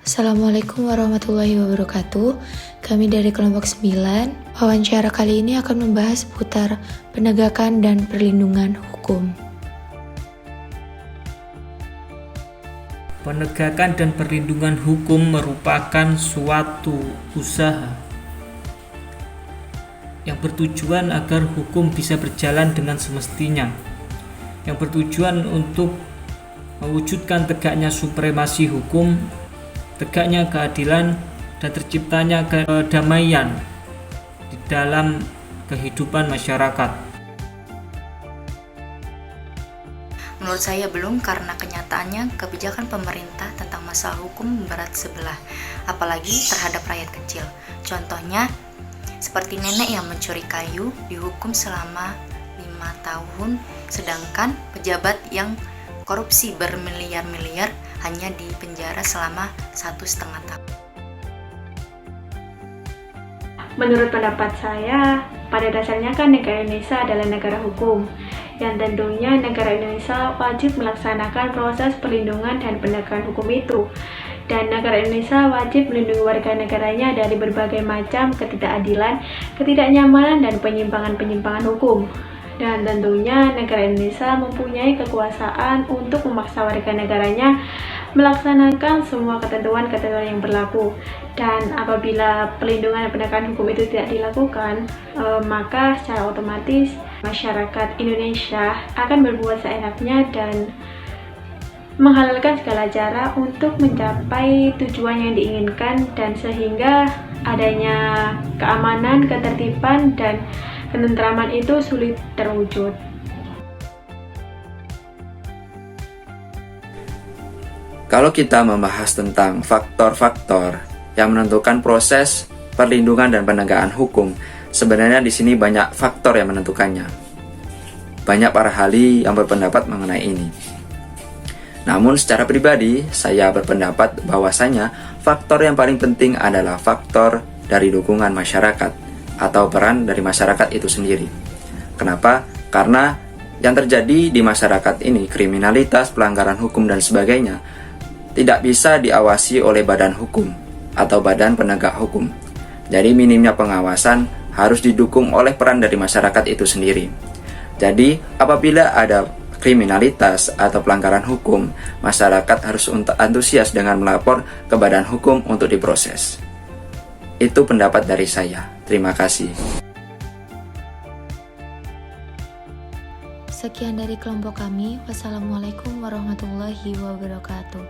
Assalamualaikum warahmatullahi wabarakatuh. Kami dari kelompok 9. Wawancara kali ini akan membahas seputar penegakan dan perlindungan hukum. Penegakan dan perlindungan hukum merupakan suatu usaha yang bertujuan agar hukum bisa berjalan dengan semestinya, yang bertujuan untuk mewujudkan tegaknya supremasi hukum, tegaknya keadilan, dan terciptanya kedamaian di dalam kehidupan masyarakat. Menurut saya belum, karena kenyataannya kebijakan pemerintah tentang masalah hukum berat sebelah, apalagi terhadap rakyat kecil. Contohnya, seperti nenek yang mencuri kayu dihukum selama 5 tahun, sedangkan pejabat yang korupsi bermiliar-miliar hanya dipenjara selama 1,5 tahun. Menurut pendapat saya, pada dasarnya kan negara Indonesia adalah negara hukum, yang tentunya negara Indonesia wajib melaksanakan proses perlindungan dan penegakan hukum itu. Dan negara Indonesia wajib melindungi warga negaranya dari berbagai macam ketidakadilan, ketidaknyamanan, dan penyimpangan-penyimpangan hukum. Dan tentunya negara Indonesia mempunyai kekuasaan untuk memaksa warga negaranya melaksanakan semua ketentuan-ketentuan yang berlaku. Dan apabila perlindungan dan penegakan hukum itu tidak dilakukan, maka secara otomatis masyarakat Indonesia akan berbuat seenaknya dan menghalalkan segala cara untuk mencapai tujuan yang diinginkan, dan sehingga adanya keamanan, ketertiban, dan ketentraman itu sulit terwujud. Kalau kita membahas tentang faktor-faktor yang menentukan proses perlindungan dan penegakan hukum, sebenarnya di sini banyak faktor yang menentukannya. Banyak para ahli yang berpendapat mengenai ini. Namun secara pribadi, saya berpendapat bahwasanya faktor yang paling penting adalah faktor dari dukungan masyarakat atau peran dari masyarakat itu sendiri. Kenapa? Karena yang terjadi di masyarakat ini, kriminalitas, pelanggaran hukum, dan sebagainya, tidak bisa diawasi oleh badan hukum atau badan penegak hukum. Jadi minimnya pengawasan harus didukung oleh peran dari masyarakat itu sendiri. Jadi apabila ada kriminalitas atau pelanggaran hukum, masyarakat harus antusias dengan melapor ke badan hukum untuk diproses. Itu pendapat dari saya. Terima kasih. Sekian dari kelompok kami. Wassalamualaikum warahmatullahi wabarakatuh.